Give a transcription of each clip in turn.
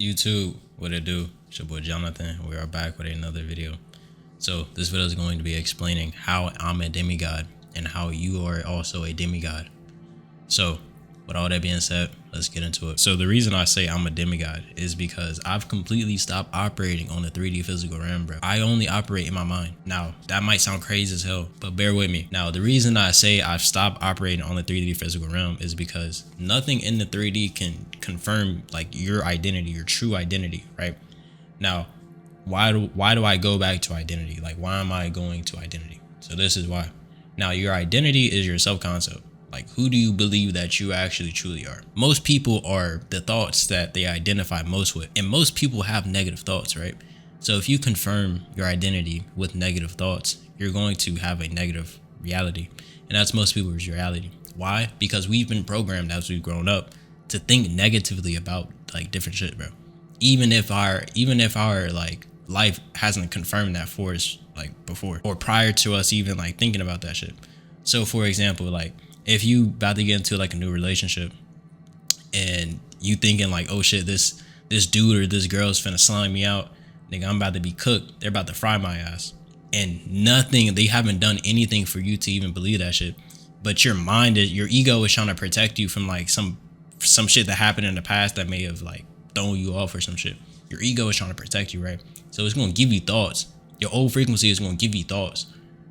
YouTube, what it do? It's your boy Jonathan. We are back with another video. So this video is going to be explaining how I'm a demigod and how you are also a demigod. So with all that being said, let's get into it. So the reason I say I'm a demigod is because I've completely stopped operating on the 3D physical realm, bro. I only operate in my mind. Now, that might sound crazy as hell, but bear with me. Now, the reason I say I've stopped operating on the 3D physical realm is because nothing in the 3D can confirm like your identity, your true identity, right? Now, why do I go back to identity? Like, why am I going to identity? So this is why. Now, your identity is your self-concept. Like, who do you believe that you actually truly are? Most people are the thoughts that they identify most with. And most people have negative thoughts, right? So if you confirm your identity with negative thoughts, you're going to have a negative reality. And that's most people's reality. Why? Because we've been programmed as we've grown up to think negatively about like different shit, bro. Even if our like life hasn't confirmed that for us like before or prior to us even like thinking about that shit. So for example, like if you about to get into like a new relationship and you thinking like, oh shit, this dude or this girl's finna slime me out, nigga, I'm about to be cooked. They're about to fry my ass. And they haven't done anything for you to even believe that shit. But your ego is trying to protect you from like some shit that happened in the past that may have like thrown you off or some shit. Your ego is trying to protect you, right? So it's gonna give you thoughts. Your old frequency is gonna give you thoughts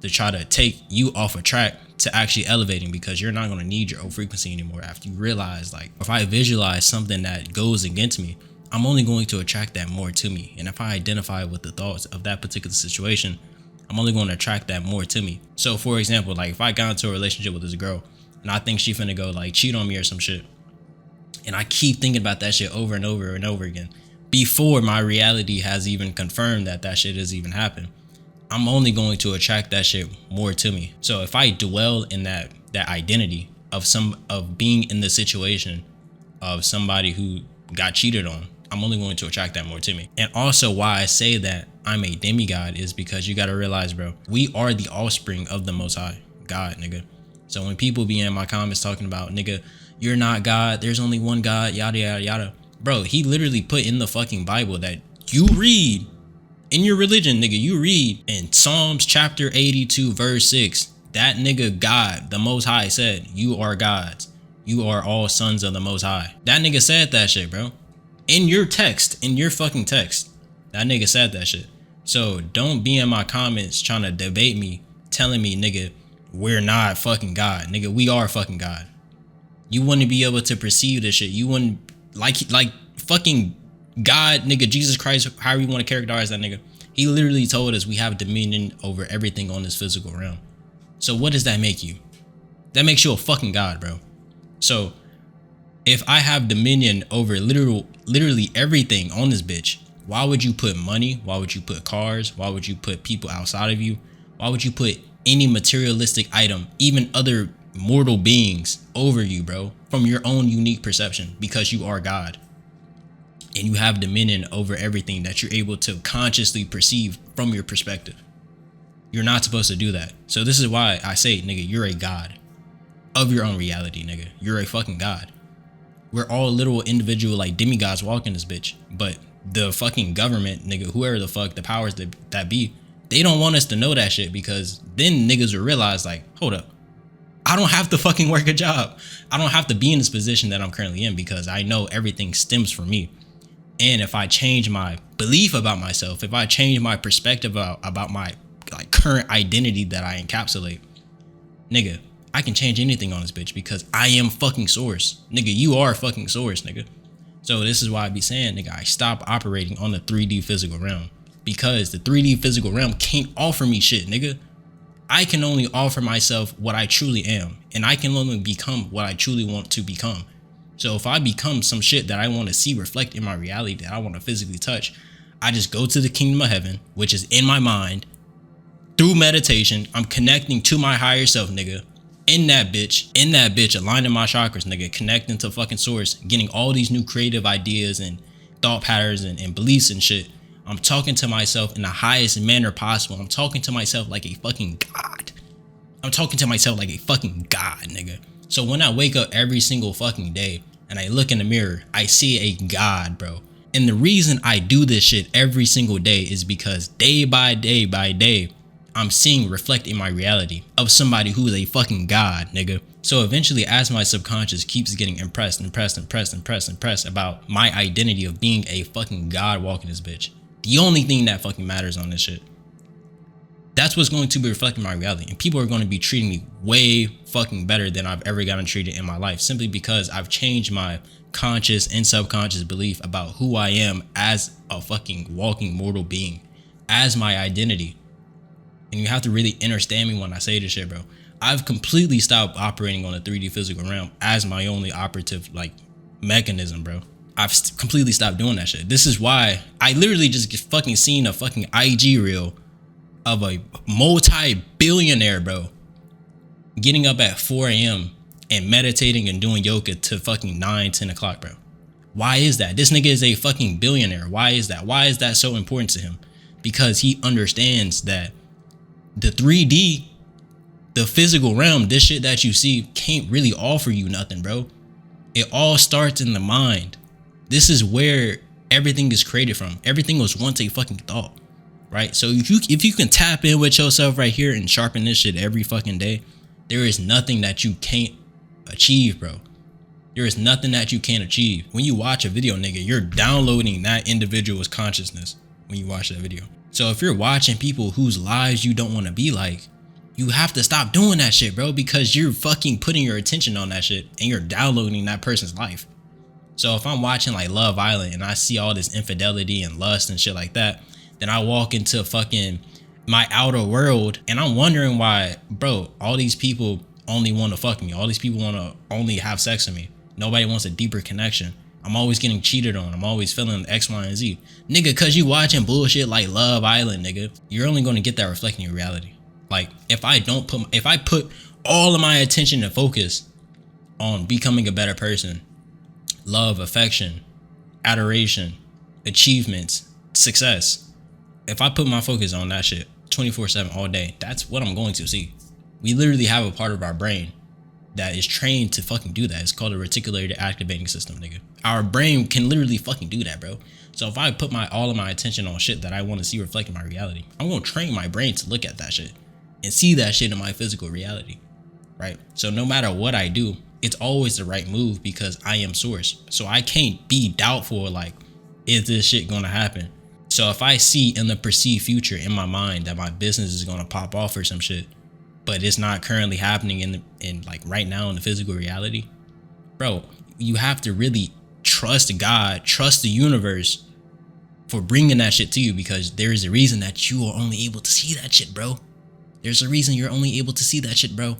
to try to take you off a track to actually elevating, because you're not going to need your old frequency anymore after you realize like, if I visualize something that goes against me, I'm only going to attract that more to me. And if I identify with the thoughts of that particular situation, I'm only going to attract that more to me. So for example, like if I got into a relationship with this girl and I think she finna go like cheat on me or some shit, and I keep thinking about that shit over and over and over again before my reality has even confirmed that that shit has even happened, I'm only going to attract that shit more to me. So if I dwell in that identity of being in the situation of somebody who got cheated on, I'm only going to attract that more to me. And also why I say that I'm a demigod is because you got to realize, bro, we are the offspring of the Most High, God, nigga. So when people be in my comments talking about, nigga, you're not God, there's only one God, yada, yada, yada. Bro, he literally put in the fucking Bible that you read in your religion, nigga, you read in Psalms chapter 82 verse 6, that nigga God, the Most High, said, you are gods. You are all sons of the Most High. That nigga said that shit, bro. In your text, in your fucking text, that nigga said that shit. So don't be in my comments trying to debate me, telling me, nigga, we're not fucking God. Nigga, we are fucking God. You wouldn't be able to perceive this shit. You wouldn't like fucking God, nigga, Jesus Christ, however you want to characterize that nigga. He literally told us we have dominion over everything on this physical realm. So what does that make you? That makes you a fucking God, bro. So if I have dominion over literally everything on this bitch, why would you put money? Why would you put cars? Why would you put people outside of you? Why would you put any materialistic item, even other mortal beings, over you, bro? From your own unique perception, because you are God. And you have dominion over everything that you're able to consciously perceive from your perspective. You're not supposed to do that. So this is why I say, nigga, you're a God of your own reality, nigga. You're a fucking God. We're all little individual like demigods walking this bitch. But the fucking government, nigga, whoever the fuck the powers that be, they don't want us to know that shit, because then niggas will realize like, hold up, I don't have to fucking work a job. I don't have to be in this position that I'm currently in, because I know everything stems from me. And if I change my belief about myself, if I change my perspective about my like current identity that I encapsulate, nigga, I can change anything on this bitch, because I am fucking source. Nigga, you are fucking source, nigga. So this is why I be saying, nigga, I stop operating on the 3D physical realm, because the 3D physical realm can't offer me shit, nigga. I can only offer myself what I truly am, and I can only become what I truly want to become. So if I become some shit that I want to see reflect in my reality, that I want to physically touch, I just go to the kingdom of heaven, which is in my mind. Through meditation, I'm connecting to my higher self, nigga. In that bitch, aligning my chakras, nigga, connecting to fucking source, getting all these new creative ideas and thought patterns and beliefs and shit. I'm talking to myself in the highest manner possible. I'm talking to myself like a fucking God. I'm talking to myself like a fucking God, nigga. So when I wake up every single fucking day and I look in the mirror, I see a God, bro. And the reason I do this shit every single day is because day by day by day, I'm seeing reflect in my reality of somebody who is a fucking god, nigga. So eventually, as my subconscious keeps getting impressed about my identity of being a fucking god walking this bitch, the only thing that fucking matters on this shit, that's what's going to be reflecting my reality. And people are going to be treating me way fucking better than I've ever gotten treated in my life, simply because I've changed my conscious and subconscious belief about who I am as a fucking walking mortal being, as my identity. And you have to really understand me when I say this shit, bro. I've completely stopped operating on the 3D physical realm as my only operative like mechanism, bro. I've completely stopped doing that shit. This is why I literally just fucking seen a fucking IG reel of a multi-billionaire, bro, getting up at 4 a.m. and meditating and doing yoga to fucking 9-10 o'clock, bro. Why is that? This nigga is a fucking billionaire. Why is that? Why is that so important to him? Because he understands that the 3D, the physical realm, this shit that you see can't really offer you nothing, bro. It all starts in the mind. This is where everything is created from. Everything was once a fucking thought, right? So if you can tap in with yourself right here and sharpen this shit every fucking day, there is nothing that you can't achieve, bro. There is nothing that you can't achieve. When you watch a video, nigga, you're downloading that individual's consciousness when you watch that video. So if you're watching people whose lives you don't want to be like, you have to stop doing that shit, bro, because you're fucking putting your attention on that shit and you're downloading that person's life. So if I'm watching like Love Island and I see all this infidelity and lust and shit like that, then I walk into fucking my outer world and I'm wondering why, bro, all these people only want to fuck me. All these people want to only have sex with me. Nobody wants a deeper connection. I'm always getting cheated on. I'm always feeling X, Y, and Z. Nigga, cause you watching bullshit like Love Island, nigga, you're only going to get that reflecting your reality. Like if I put all of my attention and focus on becoming a better person, love, affection, adoration, achievements, success, if I put my focus on that shit 24/7 all day, that's what I'm going to see. We literally have a part of our brain that is trained to fucking do that. It's called a reticular activating system, nigga. Our brain can literally fucking do that, bro. So if I put all of my attention on shit that I want to see reflecting my reality, I'm going to train my brain to look at that shit and see that shit in my physical reality, right? So no matter what I do, it's always the right move because I am source. So I can't be doubtful like, is this shit going to happen? So if I see in the perceived future in my mind that my business is going to pop off or some shit, but it's not currently happening in like right now in the physical reality, bro, you have to really trust God, trust the universe for bringing that shit to you, because there is a reason that you are only able to see that shit, bro. There's a reason you're only able to see that shit, bro,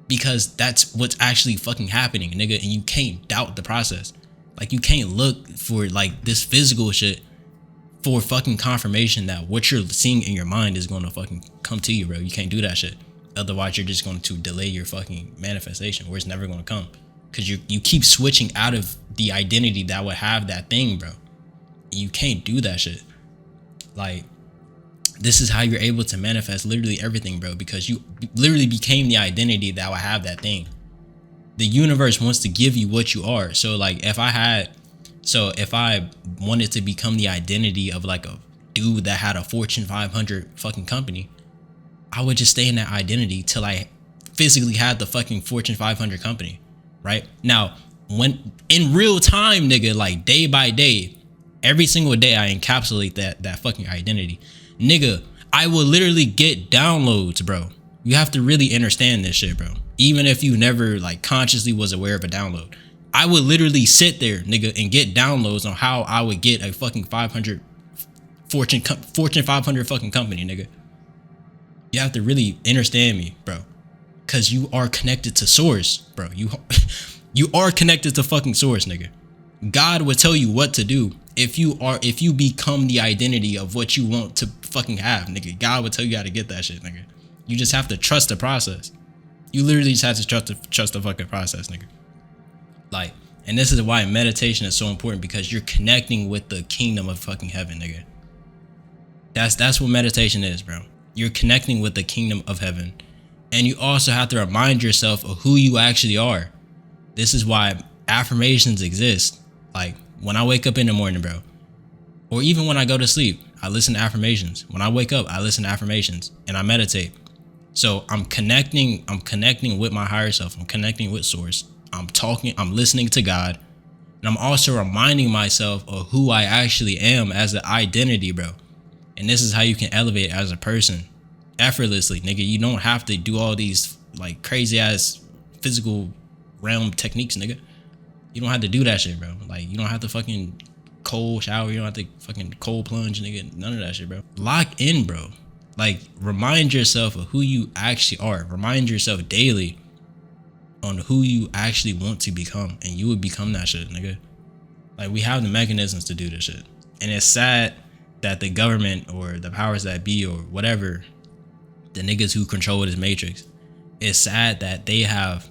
because that's what's actually fucking happening, nigga. And you can't doubt the process. Like you can't look for like this physical shit for fucking confirmation that what you're seeing in your mind is going to fucking come to you, bro. You can't do that shit. Otherwise, you're just going to delay your fucking manifestation, where it's never going to come, because you keep switching out of the identity that would have that thing, bro. You can't do that shit. Like, this is how you're able to manifest literally everything, bro, because you literally became the identity that would have that thing. The universe wants to give you what you are. So like if I wanted to become the identity of like a dude that had a Fortune 500 fucking company, I would just stay in that identity till I physically had the fucking Fortune 500 company, right? Now, when in real time, nigga, like day by day, every single day I encapsulate that fucking identity. Nigga, I will literally get downloads, bro. You have to really understand this shit, bro. Even if you never like consciously was aware of a download, I would literally sit there, nigga, and get downloads on how I would get a fucking Fortune 500 fucking company, nigga. You have to really understand me, bro, because you are connected to source, bro. You are connected to fucking source, nigga. God will tell you what to do if you become the identity of what you want to fucking have, nigga. God will tell you how to get that shit, nigga. You just have to trust the process. You literally just have to trust the fucking process, nigga. Like, and this is why meditation is so important, because you're connecting with the kingdom of fucking heaven, nigga. That's what meditation is, bro. You're connecting with the kingdom of heaven. And you also have to remind yourself of who you actually are. This is why affirmations exist. Like, when I wake up in the morning, bro, Or even when I go to sleep, I listen to affirmations. When I wake up, I listen to affirmations and I meditate. So I'm connecting with my higher self. I'm connecting with source. I'm listening to God. And I'm also reminding myself of who I actually am as an identity, bro. And this is how you can elevate as a person effortlessly, nigga. You don't have to do all these like crazy ass physical realm techniques, nigga. You don't have to do that shit, bro. Like, you don't have to fucking cold shower. You don't have to fucking cold plunge, nigga. None of that shit, bro. Lock in, bro. Like, remind yourself of who you actually are. Remind yourself daily on who you actually want to become, and you would become that shit, nigga. Like, we have the mechanisms to do this shit. And it's sad that the government or the powers that be or whatever, the niggas who control this matrix, it's sad that they have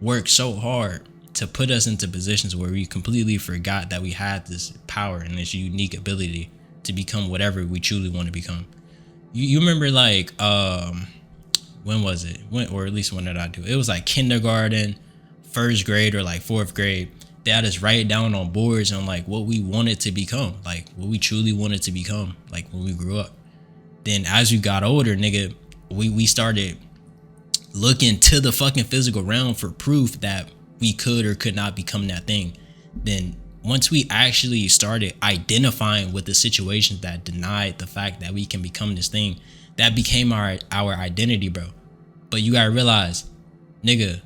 worked so hard to put us into positions where we completely forgot that we had this power and this unique ability to become whatever we truly want to become. You remember, like, when was it? Or at least when did I do it? It was like kindergarten, first grade, or like fourth grade. They had us write down on boards on like what we wanted to become, like what we truly wanted to become, like when we grew up. Then as we got older, nigga, we started looking to the fucking physical realm for proof that we could or could not become that thing. Then once we actually started identifying with the situations that denied the fact that we can become this thing, that became our identity, bro. But you gotta realize, nigga,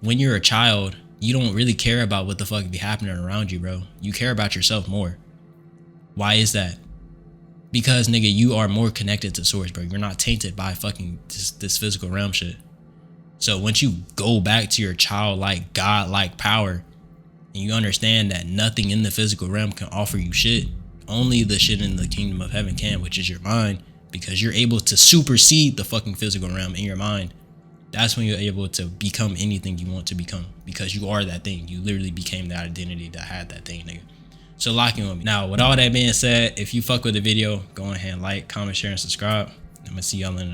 when you're a child, you don't really care about what the fuck be happening around you, bro. You care about yourself more. Why is that? Because, nigga, you are more connected to source, bro. You're not tainted by fucking this physical realm shit. So once you go back to your childlike, godlike power, and you understand that nothing in the physical realm can offer you shit, only the shit in the kingdom of heaven can, which is your mind, because you're able to supersede the fucking physical realm in your mind. That's when you're able to become anything you want to become, because you are that thing. You literally became that identity that had that thing, nigga. So lock in with me. Now, with all that being said, if you fuck with the video, go ahead and like, comment, share, and subscribe. I'm gonna see y'all in the